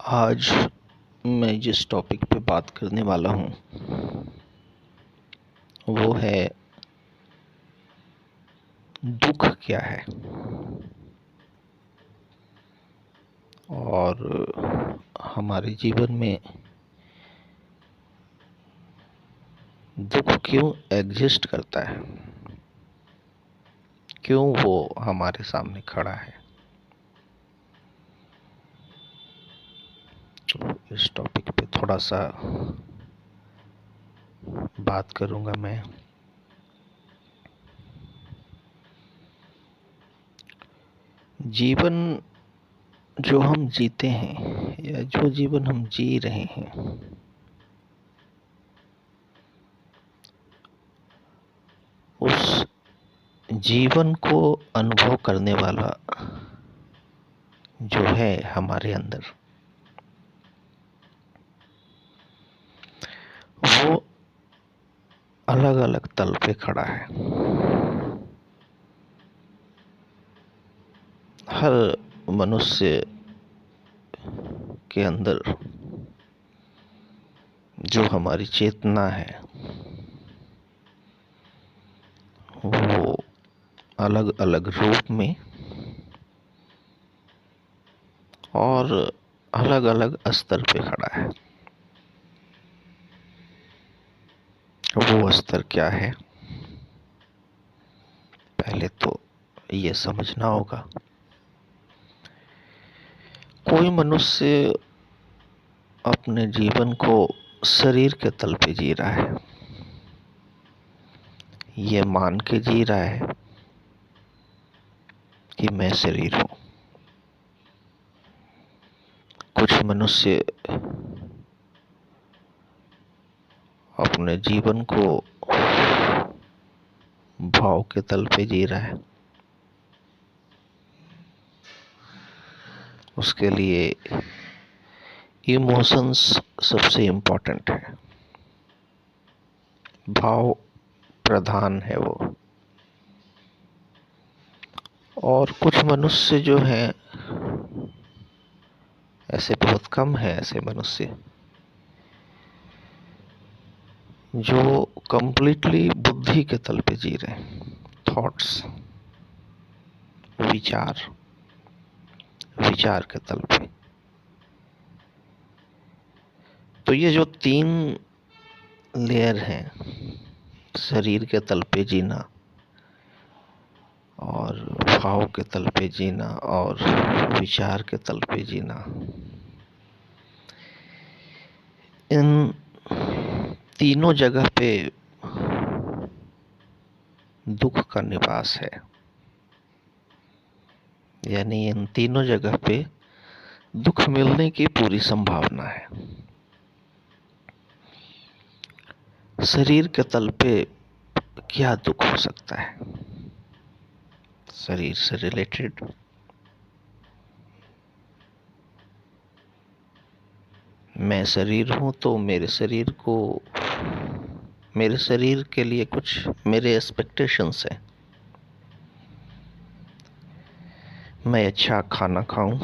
आज मैं जिस टॉपिक पे बात करने वाला हूँ वो है दुख क्या है। और हमारे जीवन में दुख क्यों एग्जिस्ट करता है, क्यों वो हमारे सामने खड़ा है। तो इस टॉपिक पे थोड़ा सा बात करूँगा मैं। जीवन जो हम जीते हैं या जो जीवन हम जी रहे हैं, उस जीवन को अनुभव करने वाला जो है हमारे अंदर, वो अलग अलग तल पे खड़ा है। हर मनुष्य के अंदर जो हमारी चेतना है वो अलग अलग रूप में और अलग अलग स्तर पे खड़ा है। वो स्तर क्या है, पहले तो ये समझना होगा। कोई मनुष्य अपने जीवन को शरीर के तल पे जी रहा है, ये मान के जी रहा है कि मैं शरीर हूं। कुछ मनुष्य अपने जीवन को भाव के तल पे जी रहा है। उसके लिए इमोशंस सबसे इम्पोर्टेंट है, भाव प्रधान है वो। और कुछ मनुष्य जो हैं, ऐसे बहुत कम है ऐसे मनुष्य जो कंप्लीटली बुद्धि के तल पे जी रहे हैं, थॉट्स, विचार के तल पे। तो ये जो तीन लेयर हैं, शरीर के तल पे जीना और भाव के तल पे जीना और विचार के तल पे जीना, इन तीनों जगह पे दुख का निवास है। यानी इन तीनों जगह पे दुख मिलने की पूरी संभावना है। शरीर के तल पे क्या दुख हो सकता है? शरीर से रिलेटेड मैं शरीर हूं, तो मेरे शरीर के लिए कुछ मेरे एक्सपेक्टेशंस हैं। मैं अच्छा खाना खाऊं,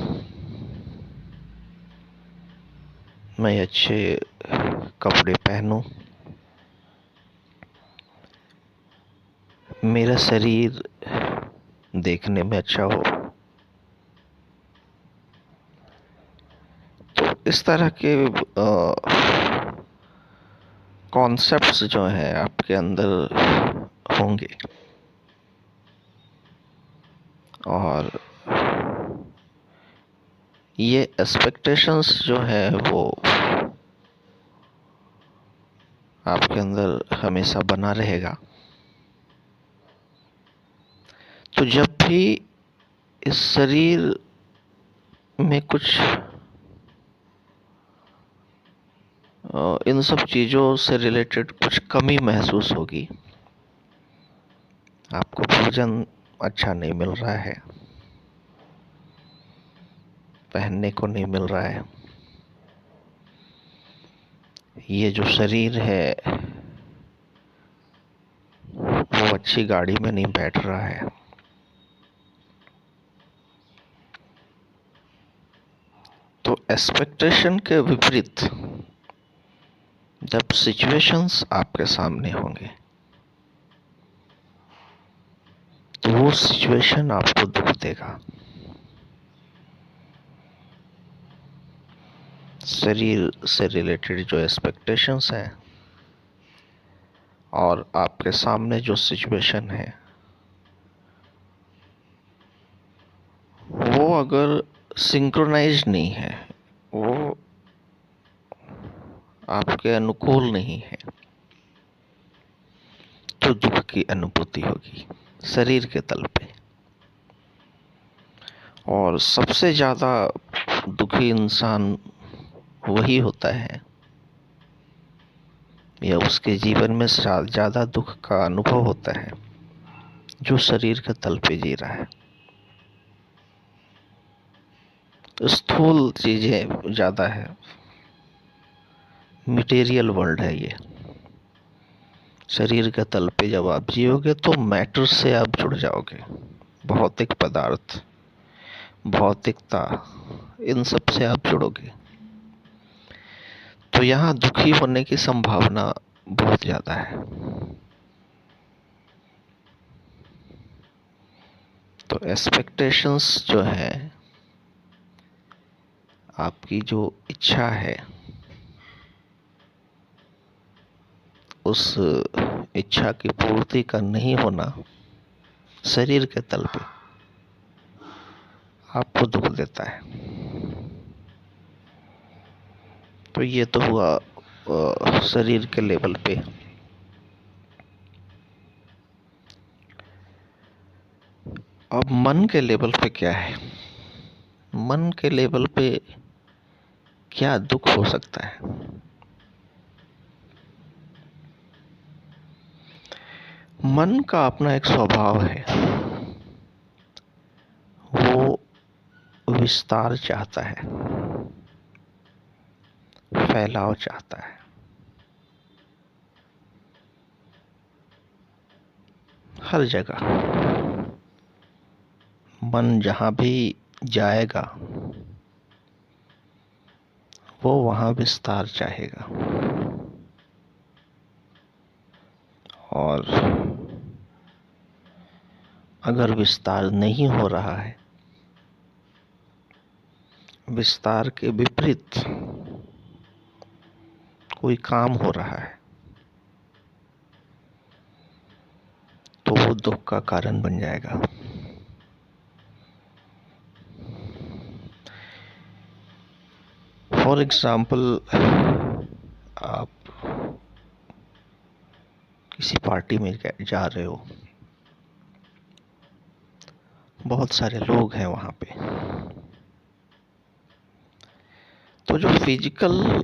मैं अच्छे कपड़े पहनूं, मेरा शरीर देखने में अच्छा हो। तो इस तरह के कॉन्सेप्ट्स जो हैं आपके अंदर होंगे, और ये एक्सपेक्टेशंस जो है वो आपके अंदर हमेशा बना रहेगा। तो जब भी इस शरीर में कुछ इन सब चीज़ों से रिलेटेड कुछ कमी महसूस होगी, आपको भोजन अच्छा नहीं मिल रहा है, पहनने को नहीं मिल रहा है, ये जो शरीर है वो अच्छी गाड़ी में नहीं बैठ रहा है, तो एक्सपेक्टेशन के विपरीत जब सिचुएशंस आपके सामने होंगे तो वो सिचुएशन आपको दुख देगा। शरीर से रिलेटेड जो एक्सपेक्टेशंस हैं और आपके सामने जो सिचुएशन है वो अगर सिंक्रोनाइज नहीं है, वो आपके अनुकूल नहीं है, तो दुख की अनुभूति होगी शरीर के तल पे। और सबसे ज़्यादा दुखी इंसान वही होता है या उसके जीवन में ज़्यादा दुख का अनुभव होता है जो शरीर के तल पे जी रहा है। स्थूल चीज़ें ज़्यादा है, मटेरियल वर्ल्ड है ये। शरीर के तल पे जब आप जियोगे तो मैटर से आप जुड़ जाओगे, भौतिक पदार्थ, भौतिकता, इन सब से आप जुड़ोगे। तो यहाँ दुखी होने की संभावना बहुत ज़्यादा है। तो एक्सपेक्टेशंस जो है, आपकी जो इच्छा है, उस इच्छा की पूर्ति का नहीं होना शरीर के तल पे आपको दुख देता है। तो ये तो हुआ शरीर के लेवल पे। अब मन के लेवल पे क्या है? मन के लेवल पे क्या दुख हो सकता है? मन का अपना एक स्वभाव है, वो विस्तार चाहता है, फैलाव चाहता है। हर जगह मन जहाँ भी जाएगा वो वहाँ विस्तार चाहेगा। और अगर विस्तार नहीं हो रहा है, विस्तार के विपरीत कोई काम हो रहा है, तो वो दुख का कारण बन जाएगा। फॉर एग्जाम्पल, आप किसी पार्टी में जा रहे हो, बहुत सारे लोग हैं वहाँ पे, तो जो फिजिकल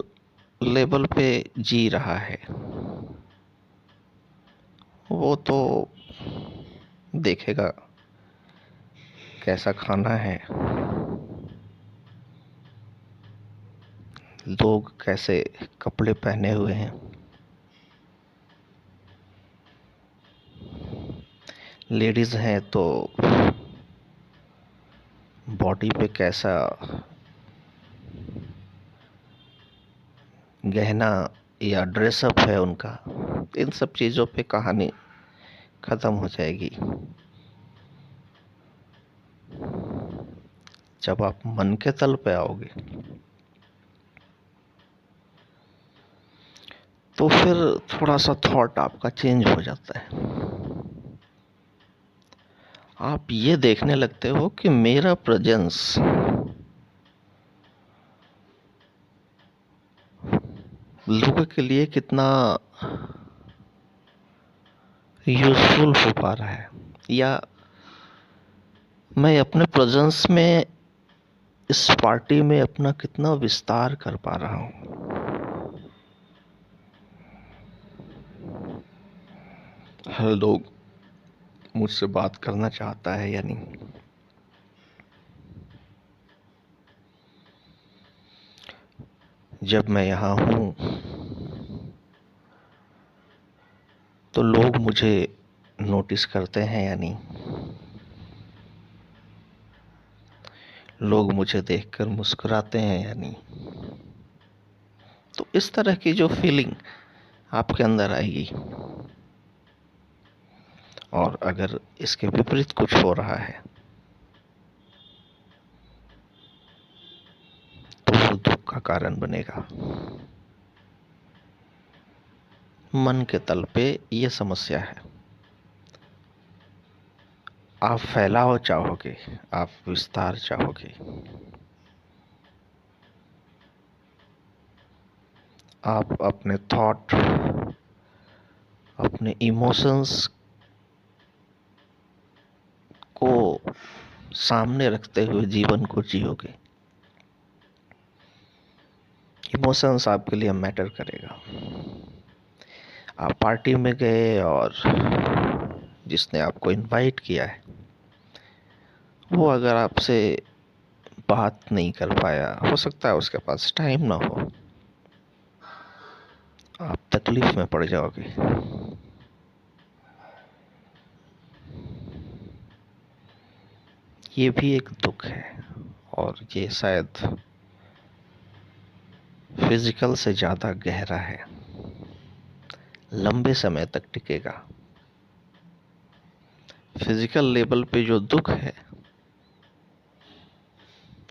लेवल पे जी रहा है वो तो देखेगा कैसा खाना है, लोग कैसे कपड़े पहने हुए हैं, लेडीज हैं तो बॉडी पे कैसा गहना या ड्रेसअप है उनका। इन सब चीज़ों पे कहानी ख़त्म हो जाएगी जब आप मन के तल पे आओगे। तो फिर थोड़ा सा थॉट आपका चेंज हो जाता है। आप ये देखने लगते हो कि मेरा प्रेजेंस लोगों के लिए कितना यूजफुल हो पा रहा है, या मैं अपने प्रेजेंस में इस पार्टी में अपना कितना विस्तार कर पा रहा हूँ। हर लोग मुझसे बात करना चाहता है या नहीं। जब मैं यहाँ हूँ तो लोग मुझे नोटिस करते हैं या नहीं। लोग मुझे देखकर मुस्कुराते हैं या नहीं। तो इस तरह की जो फीलिंग आपके अंदर आएगी, और अगर इसके विपरीत कुछ हो रहा है तो वो दुख का कारण बनेगा। मन के तल पे ये समस्या है। आप फैलाव चाहोगे, आप विस्तार चाहोगे, आप अपने थॉट, अपने इमोशंस को सामने रखते हुए जीवन को जियोगे। इमोशंस आपके लिए मैटर करेगा। आप पार्टी में गए और जिसने आपको इनवाइट किया है वो अगर आपसे बात नहीं कर पाया, हो सकता है उसके पास टाइम ना हो, आप तकलीफ में पड़ जाओगे। ये भी एक दुख है, और ये शायद फिजिकल से ज़्यादा गहरा है, लंबे समय तक टिकेगा। फिजिकल लेवल पे जो दुख है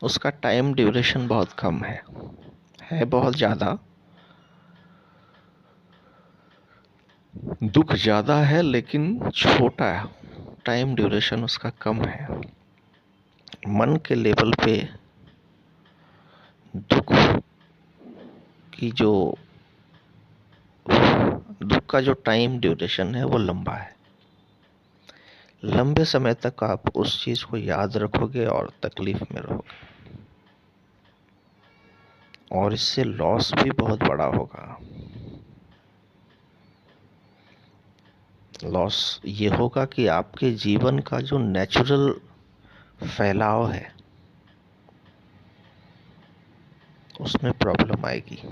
उसका टाइम ड्यूरेशन बहुत कम है बहुत ज़्यादा। दुख ज़्यादा है लेकिन छोटा है, टाइम ड्यूरेशन उसका कम है। मन के लेवल पे दुख का जो टाइम ड्यूरेशन है वो लंबा है। लंबे समय तक आप उस चीज को याद रखोगे और तकलीफ में रहोगे, और इससे लॉस भी बहुत बड़ा होगा। लॉस ये होगा कि आपके जीवन का जो नेचुरल फैलाव है उसमें प्रॉब्लम आएगी।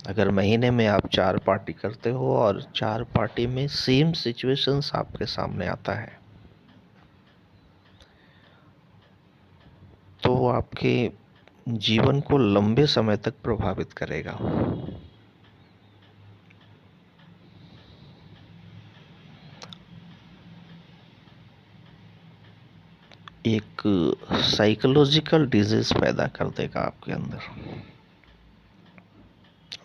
अगर महीने में आप 4 पार्टी करते हो और 4 पार्टी में सेम सिचुएशंस आपके सामने आता है, तो वो आपके जीवन को लंबे समय तक प्रभावित करेगा। एक साइकोलॉजिकल डिजीज पैदा कर देगा आपके अंदर,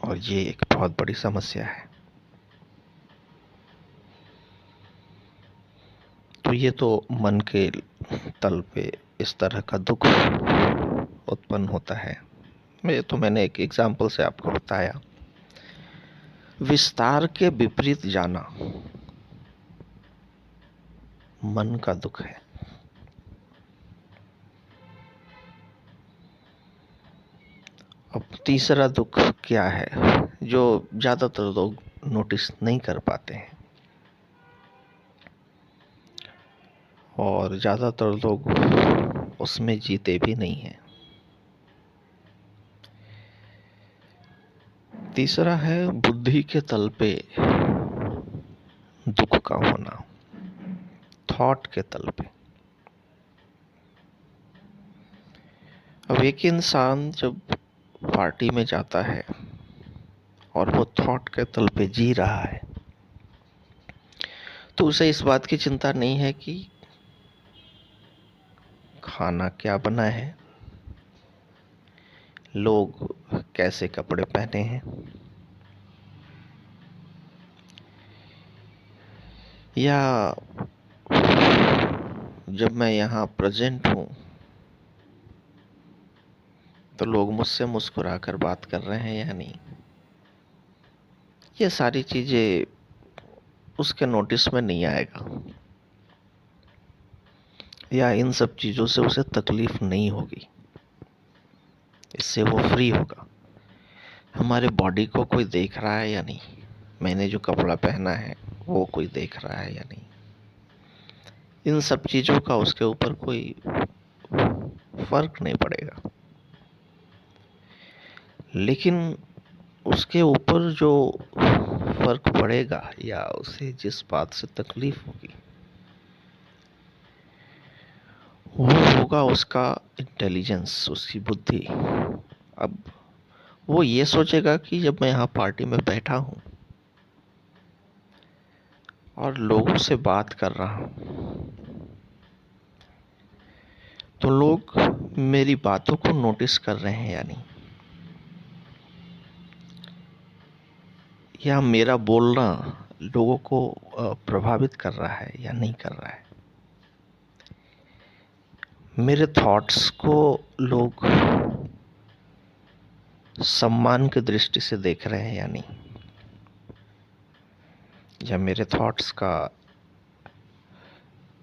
और ये एक बहुत बड़ी समस्या है। तो ये तो मन के तल पे इस तरह का दुख उत्पन्न होता है। मैंने एक एग्जाम्पल से आपको बताया। विस्तार के विपरीत जाना मन का दुख है। अब तीसरा दुख क्या है जो ज्यादातर लोग नोटिस नहीं कर पाते हैं, और ज्यादातर लोग उसमें जीते भी नहीं हैं। तीसरा है बुद्धि के तल पे दुख का होना, थॉट के तल पे। अब एक इंसान जब पार्टी में जाता है और वो थॉट के तल पे जी रहा है, तो उसे इस बात की चिंता नहीं है कि खाना क्या बना है, लोग कैसे कपड़े पहने हैं, या जब मैं यहाँ प्रेजेंट हूँ तो लोग मुझसे मुस्कुरा कर बात कर रहे हैं या नहीं। ये सारी चीजें उसके नोटिस में नहीं आएगा, या इन सब चीजों से उसे तकलीफ नहीं होगी। इससे वो फ्री होगा। हमारे बॉडी को कोई देख रहा है या नहीं, मैंने जो कपड़ा पहना है वो कोई देख रहा है या नहीं, इन सब चीजों का उसके ऊपर कोई फर्क नहीं पड़ेगा। लेकिन उसके ऊपर जो फर्क पड़ेगा या उसे जिस बात से तकलीफ होगी वो होगा उसका इंटेलिजेंस, उसकी बुद्धि। अब वो ये सोचेगा कि जब मैं यहाँ पार्टी में बैठा हूँ और लोगों से बात कर रहा हूँ, तो लोग मेरी बातों को नोटिस कर रहे हैं या नहीं, या मेरा बोलना लोगों को प्रभावित कर रहा है या नहीं कर रहा है, मेरे थॉट्स को लोग सम्मान की दृष्टि से देख रहे हैं या नहीं, या मेरे थॉट्स का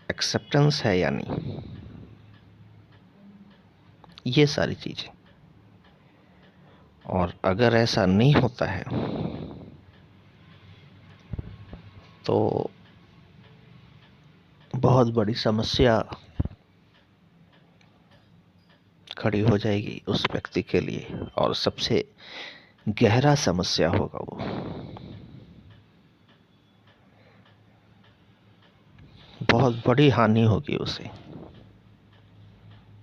एक्सेप्टेंस है या नहीं, ये सारी चीजें। और अगर ऐसा नहीं होता है तो बहुत बड़ी समस्या खड़ी हो जाएगी उस व्यक्ति के लिए, और सबसे गहरा समस्या होगा वो। बहुत बड़ी हानि होगी उसे,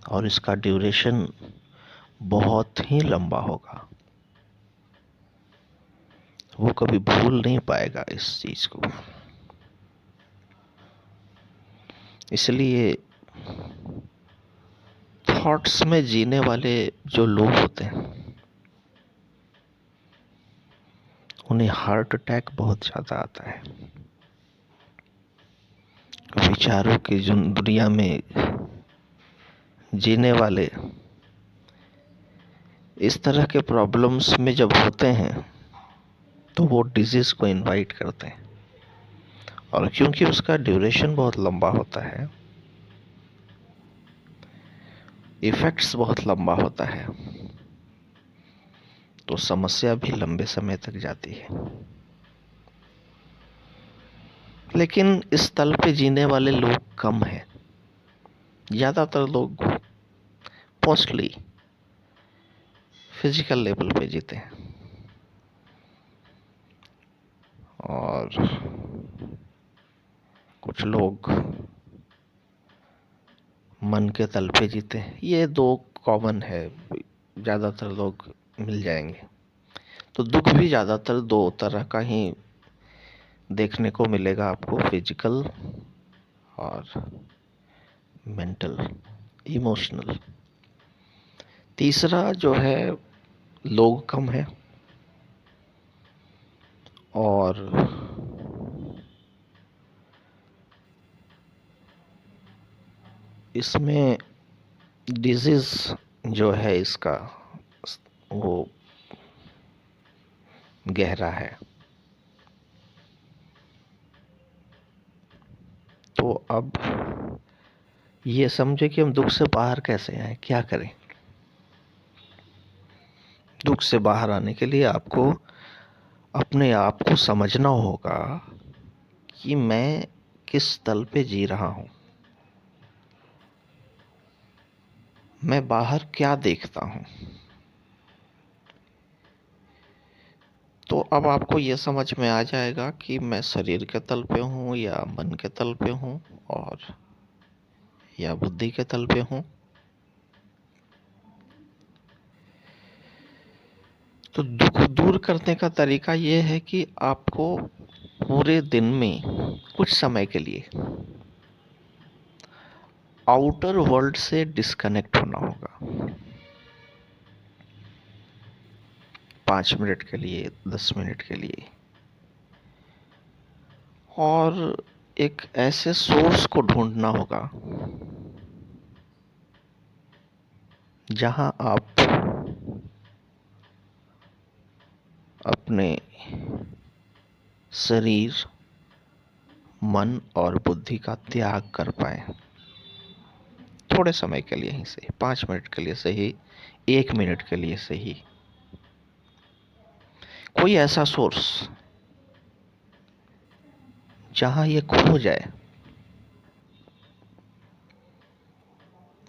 और इसका ड्यूरेशन बहुत ही लंबा होगा। वो कभी भूल नहीं पाएगा इस चीज को। इसलिए थॉट्स में जीने वाले जो लोग होते हैं उन्हें हार्ट अटैक बहुत ज्यादा आता है। विचारों की जो दुनिया में जीने वाले इस तरह के प्रॉब्लम्स में जब होते हैं तो वो डिजीज को इनवाइट करते हैं, और क्योंकि उसका ड्यूरेशन बहुत लंबा होता है, इफेक्ट्स बहुत लंबा होता है, तो समस्या भी लंबे समय तक जाती है। लेकिन इस तल पे जीने वाले लोग कम हैं। ज्यादातर लोग मोस्टली फिजिकल लेवल पे जीते हैं, और कुछ लोग मन के तल पे जीते हैं। ये दो कॉमन है, ज्यादातर लोग मिल जाएंगे। तो दुख भी ज्यादातर दो तरह का ही देखने को मिलेगा आपको, फिजिकल और मेंटल, इमोशनल। तीसरा जो है, लोग कम है, और इसमें डिजीज जो है इसका वो गहरा है। तो अब ये समझे कि हम दुख से बाहर कैसे आए, क्या करें। दुख से बाहर आने के लिए आपको अपने आप को समझना होगा कि मैं किस तल पे जी रहा हूं, मैं बाहर क्या देखता हूं। तो अब आपको यह समझ में आ जाएगा कि मैं शरीर के तल पे हूं या मन के तल पे हूं, और या बुद्धि के तल पे हूं। तो दुख दूर करने का तरीका यह है कि आपको पूरे दिन में कुछ समय के लिए आउटर वर्ल्ड से डिस्कनेक्ट होना होगा। 5 मिनट के लिए, 10 मिनट के लिए, और एक ऐसे सोर्स को ढूंढना होगा जहां आप अपने शरीर, मन और बुद्धि का त्याग कर पाए। थोड़े समय के लिए ही सही, 5 मिनट के लिए सही, 1 मिनट के लिए सही, कोई ऐसा सोर्स जहां ये खो जाए,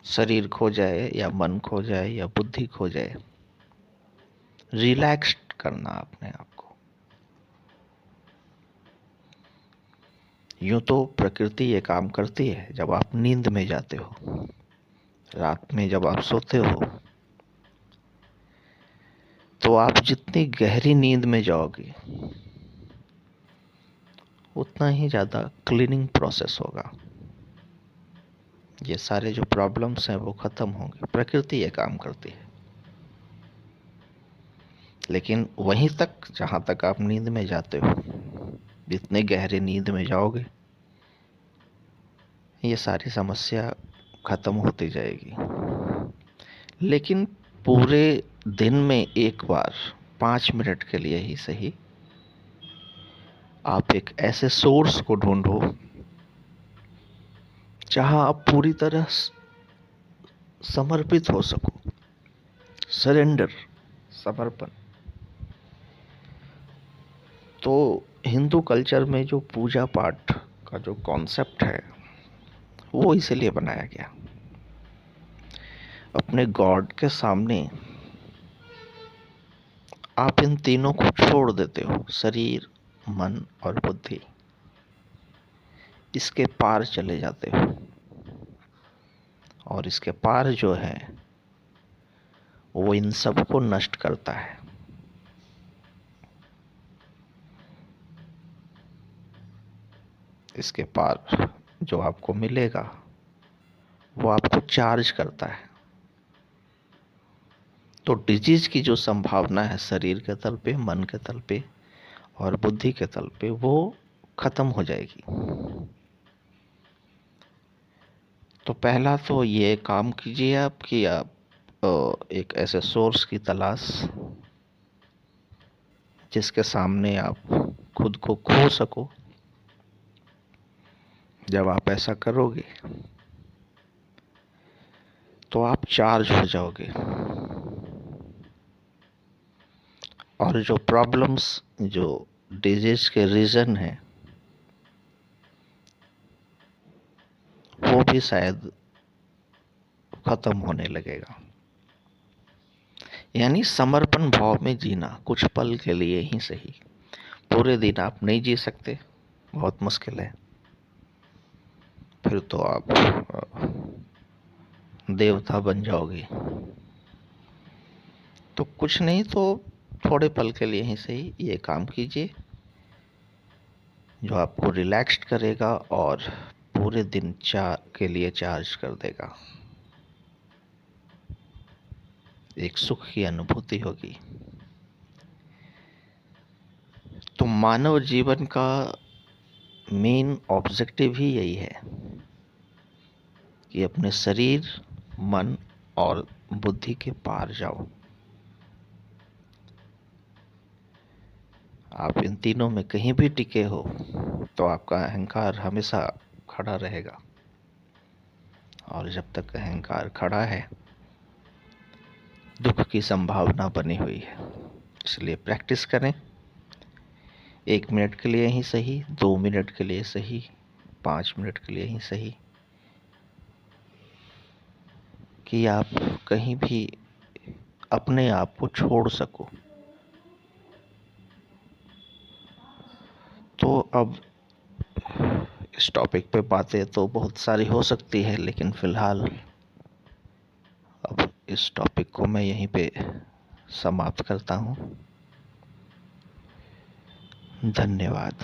शरीर खो जाए या मन खो जाए या बुद्धि खो जाए। रिलैक्स करना अपने आप को। यूं तो प्रकृति ये काम करती है जब आप नींद में जाते हो, रात में जब आप सोते हो तो आप जितनी गहरी नींद में जाओगे उतना ही ज़्यादा क्लीनिंग प्रोसेस होगा। ये सारे जो प्रॉब्लम्स हैं वो ख़त्म होंगे। प्रकृति ये काम करती है। लेकिन वहीं तक जहाँ तक आप नींद में जाते हो, जितने गहरे नींद में जाओगे ये सारी समस्या ख़त्म होती जाएगी। लेकिन पूरे दिन में एक बार 5 मिनट के लिए ही सही आप एक ऐसे सोर्स को ढूंढो जहां आप पूरी तरह समर्पित हो सको। सरेंडर, समर्पण। तो हिंदू कल्चर में जो पूजा पाठ का जो कॉन्सेप्ट है वो इसीलिए बनाया गया। अपने गॉड के सामने आप इन तीनों को छोड़ देते हो, शरीर, मन और बुद्धि। इसके पार चले जाते हो और इसके पार जो है वो इन सब को नष्ट करता है। इसके पार जो आपको मिलेगा वो आपको चार्ज करता है। तो डिजीज की जो संभावना है शरीर के तल पे, मन के तल पे और बुद्धि के तल पे, वो खत्म हो जाएगी। तो पहला तो ये काम कीजिए आप कि आप एक ऐसे सोर्स की तलाश जिसके सामने आप खुद को खो सको। जब आप ऐसा करोगे तो आप चार्ज हो जाओगे और जो प्रॉब्लम्स, जो डिजीज के रीजन है वो भी शायद खत्म होने लगेगा। यानी समर्पण भाव में जीना, कुछ पल के लिए ही सही। पूरे दिन आप नहीं जी सकते, बहुत मुश्किल है। फिर तो आप देवता बन जाओगे। तो कुछ नहीं तो थोड़े पल के लिए ही सही ये काम कीजिए जो आपको रिलैक्स्ड करेगा और पूरे दिन के लिए चार्ज कर देगा। एक सुख की अनुभूति होगी। तो मानव जीवन का मेन ऑब्जेक्टिव ही यही है कि अपने शरीर, मन और बुद्धि के पार जाओ। आप इन तीनों में कहीं भी टिके हो तो आपका अहंकार हमेशा खड़ा रहेगा। और जब तक अहंकार खड़ा है दुख की संभावना बनी हुई है। इसलिए प्रैक्टिस करें। 1 मिनट के लिए ही सही, 2 मिनट के लिए सही, 5 मिनट के लिए ही सही, कि आप कहीं भी अपने आप को छोड़ सको। तो अब इस टॉपिक पे बातें तो बहुत सारी हो सकती है, लेकिन फिलहाल अब इस टॉपिक को मैं यहीं पे समाप्त करता हूँ। धन्यवाद।